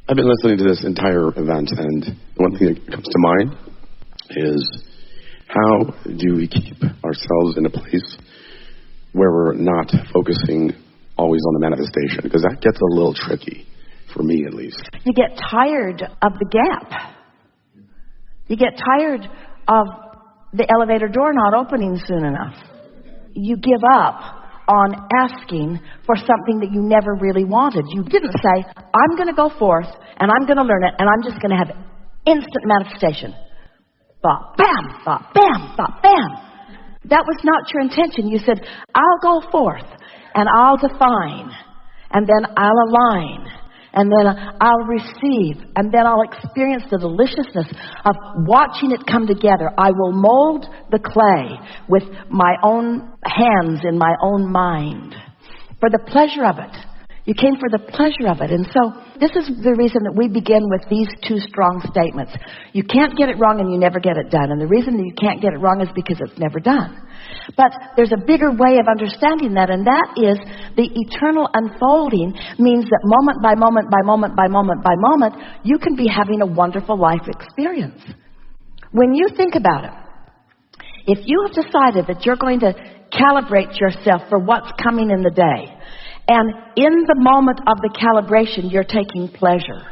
I've been listening to this entire event, and one thing that comes to mind is how do we keep ourselves in a place where we're not focusing always on the manifestation? Because that gets a little tricky, for me at least. You get tired of the gap. You get tired of the elevator door not opening soon enough. You give up on asking for something that you never really wanted. You didn't say, I'm going to go forth and I'm going to learn it and I'm just going to have instant manifestation. Thought, bam, thought, bam, thought, bam. That was not your intention. You said, I'll go forth and I'll define and then I'll align and then I'll receive and then I'll experience the deliciousness of watching it come together. I will mold the clay with my own hands in my own mind for the pleasure of it. You came for the pleasure of it. And so this is the reason that we begin with these two strong statements. You can't get it wrong and you never get it done. And the reason that you can't get it wrong is because it's never done. But there's a bigger way of understanding that, and that is the eternal unfolding means that moment by moment by moment by moment by moment, you can be having a wonderful life experience. When you think about it, if you have decided that you're going to calibrate yourself for what's coming in the day, and in the moment of the calibration, you're taking pleasure.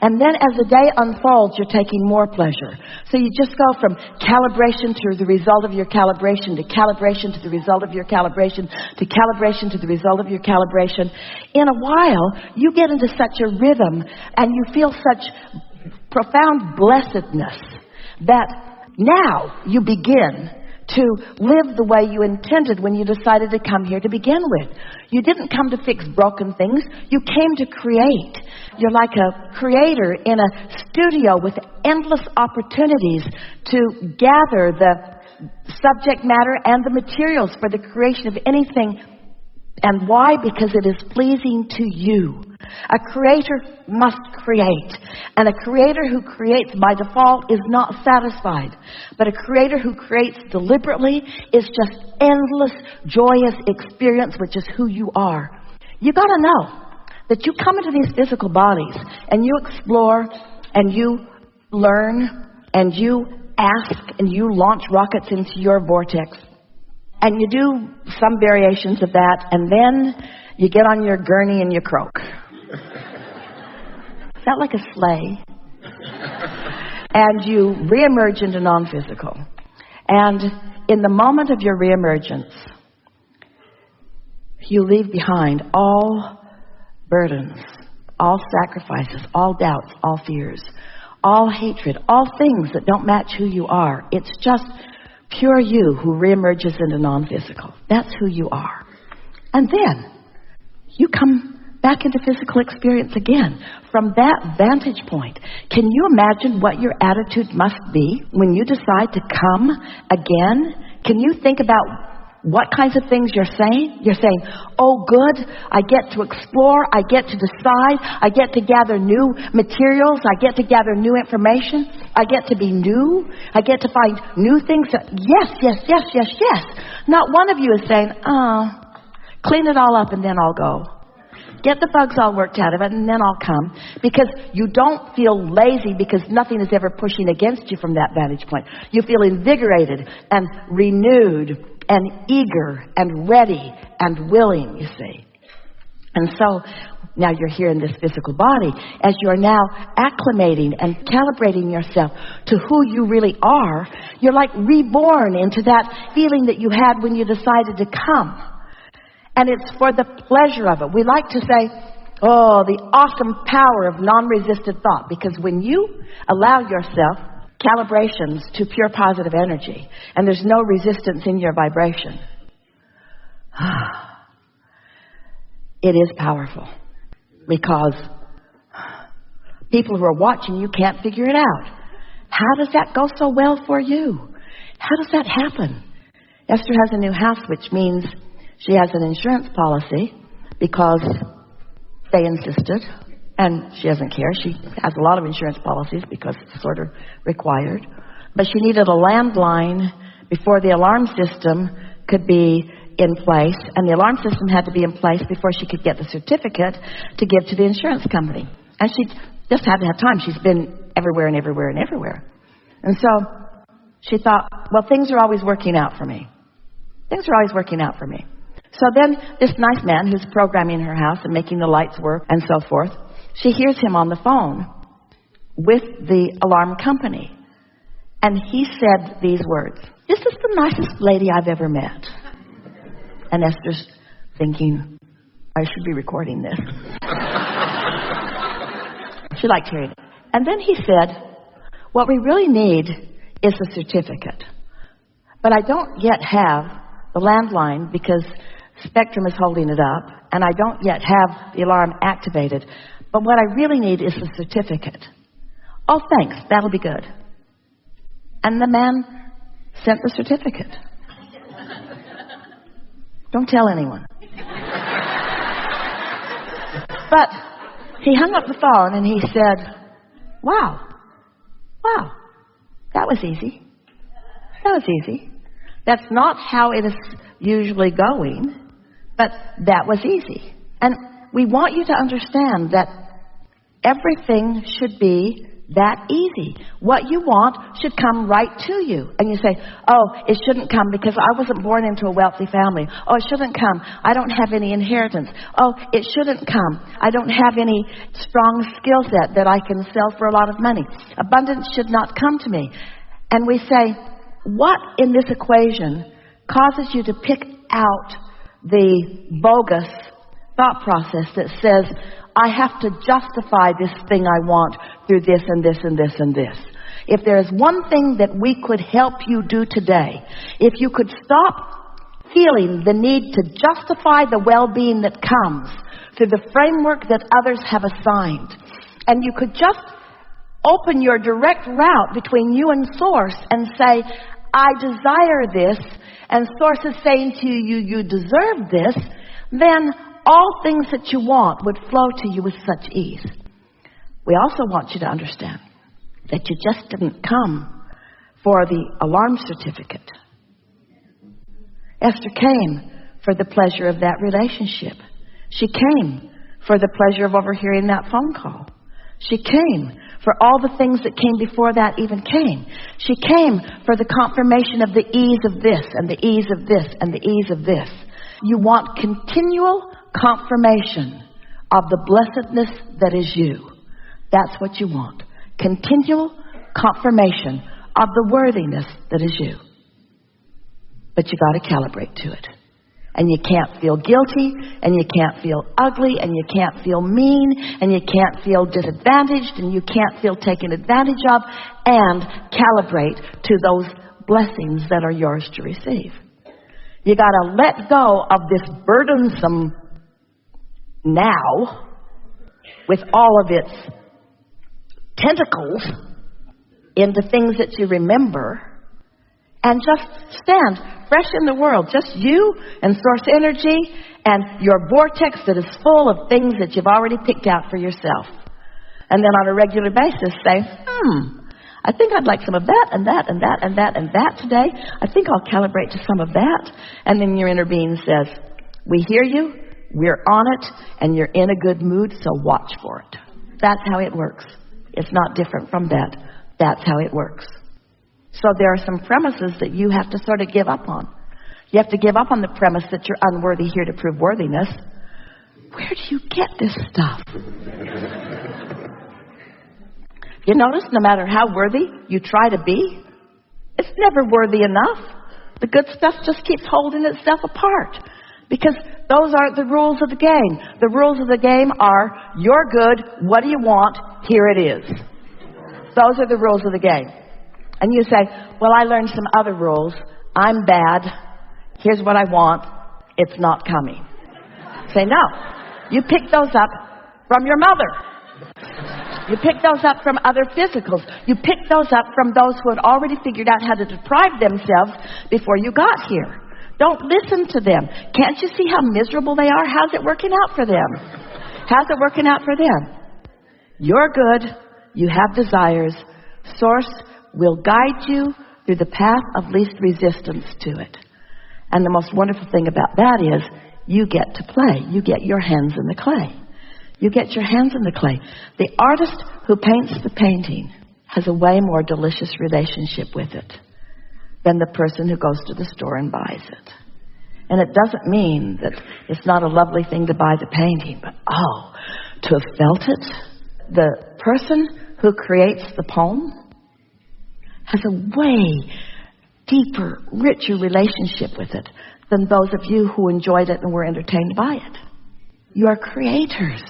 And then as the day unfolds, you're taking more pleasure. So you just go from calibration to the result of your calibration, to calibration to the result of your calibration, to calibration to the result of your calibration. In a while, you get into such a rhythm and you feel such profound blessedness that now you begin to live the way you intended when you decided to come here to begin with. You didn't come to fix broken things. You came to create. You're like a creator in a studio with endless opportunities to gather the subject matter and the materials for the creation of anything. And why? Because it is pleasing to you. A creator must create. And a creator who creates by default is not satisfied. But a creator who creates deliberately is just endless, joyous experience, which is who you are. You got to know that you come into these physical bodies and you explore and you learn and you ask and you launch rockets into your vortex. And you do some variations of that, and then you get on your gurney and you croak. Is that like a sleigh? And you reemerge into non-physical. And in the moment of your reemergence, you leave behind all burdens, all sacrifices, all doubts, all fears, all hatred, all things that don't match who you are. It's just pure you who reemerges into non-physical. That's who you are. And then you come back into physical experience again. From that vantage point, can you imagine what your attitude must be when you decide to come again? Can you think about what kinds of things you're saying? You're saying, oh good, I get to explore, I get to decide, I get to gather new materials, I get to gather new information, I get to be new, I get to find new things. Yes, yes, yes, yes, yes. Not one of you is saying, clean it all up and then I'll go. Get the bugs all worked out of it and then I'll come. Because you don't feel lazy because nothing is ever pushing against you from that vantage point. You feel invigorated and renewed and eager and ready and willing, you see. And so now you're here in this physical body as you are now acclimating and calibrating yourself to who you really are. You're like reborn into that feeling that you had when you decided to come. And it's for the pleasure of it. We like to say, oh, the awesome power of non-resisted thought. Because when you allow yourself calibrations to pure positive energy, and there's no resistance in your vibration, it is powerful. Because people who are watching you can't figure it out. How does that go so well for you? How does that happen? Esther has a new house, which means she has an insurance policy because they insisted, and she doesn't care. She has a lot of insurance policies because it's sort of required. But she needed a landline before the alarm system could be in place, and the alarm system had to be in place before she could get the certificate to give to the insurance company. And she just had to have time. She's been everywhere and everywhere and everywhere. And so she thought, well, things are always working out for me. Things are always working out for me. So then this nice man who's programming her house and making the lights work and so forth, she hears him on the phone with the alarm company. And he said these words, "This is the nicest lady I've ever met." And Esther's thinking, I should be recording this. She liked hearing it. And then he said, "What we really need is the certificate. But I don't yet have the landline because Spectrum is holding it up, and I don't yet have the alarm activated. But what I really need is the certificate." "Oh, thanks. That'll be good." And the man sent the certificate. Don't tell anyone. But he hung up the phone and he said, wow, that was easy. That was easy. That's not how it is usually going, but that was easy. And we want you to understand that everything should be that easy. What you want should come right to you. And you say, "Oh, it shouldn't come because I wasn't born into a wealthy family. Oh, it shouldn't come. I don't have any inheritance. Oh, it shouldn't come. I don't have any strong skill set that I can sell for a lot of money. Abundance should not come to me." And we say, what in this equation causes you to pick out the bogus thought process that says, I have to justify this thing I want through this and this and this and this? If there is one thing that we could help you do today, if you could stop feeling the need to justify the well-being that comes through the framework that others have assigned, and you could just open your direct route between you and Source and say, I desire this, and Source is saying to you, you deserve this, then all things that you want would flow to you with such ease. We also want you to understand that you just didn't come for the alarm certificate. Esther came for the pleasure of that relationship. She came for the pleasure of overhearing that phone call. She came for all the things that came before that even came. She came for the confirmation of the ease of this and the ease of this and the ease of this. You want continual confirmation of the blessedness that is you. That's what you want. Continual confirmation of the worthiness that is you. But you got to calibrate to it. And you can't feel guilty, and you can't feel ugly, and you can't feel mean, and you can't feel disadvantaged, and you can't feel taken advantage of, and calibrate to those blessings that are yours to receive. You got to let go of this burdensome now with all of its tentacles into things that you remember, and just stand fresh in the world. Just you and Source Energy and your vortex that is full of things that you've already picked out for yourself. And then on a regular basis say, I think I'd like some of that and that and that and that and that today. I think I'll calibrate to some of that. And then your inner being says, we hear you, we're on it, and you're in a good mood, so watch for it. That's how it works. It's not different from that. That's how it works. So there are some premises that you have to sort of give up on. You have to give up on the premise that you're unworthy here to prove worthiness. Where do you get this stuff? You notice no matter how worthy you try to be, it's never worthy enough. The good stuff just keeps holding itself apart. Because those aren't the rules of the game. The rules of the game are, you're good, what do you want? Here it is. Those are the rules of the game. And you say, well, I learned some other rules. I'm bad. Here's what I want. It's not coming. Say, no. You pick those up from your mother. You pick those up from other physicals. You pick those up from those who had already figured out how to deprive themselves before you got here. Don't listen to them. Can't you see how miserable they are? How's it working out for them? How's it working out for them? You're good. You have desires. Source will guide you through the path of least resistance to it. And the most wonderful thing about that is you get to play. You get your hands in the clay. You get your hands in the clay. The artist who paints the painting has a way more delicious relationship with it than the person who goes to the store and buys it. And it doesn't mean that it's not a lovely thing to buy the painting, but to have felt it. The person who creates the poem has a way deeper, richer relationship with it than those of you who enjoyed it and were entertained by it. You are creators.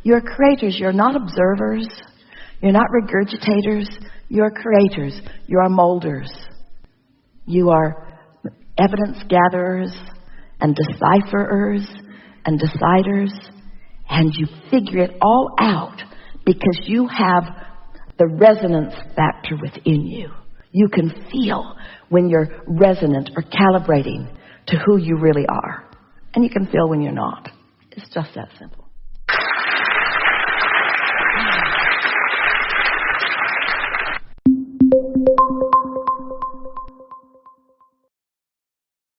You're creators. You're not observers. You're not regurgitators. You're creators. You are molders. You are evidence gatherers and decipherers and deciders, and you figure it all out because you have the resonance factor within you. You can feel when you're resonant or calibrating to who you really are, and you can feel when you're not. It's just that simple.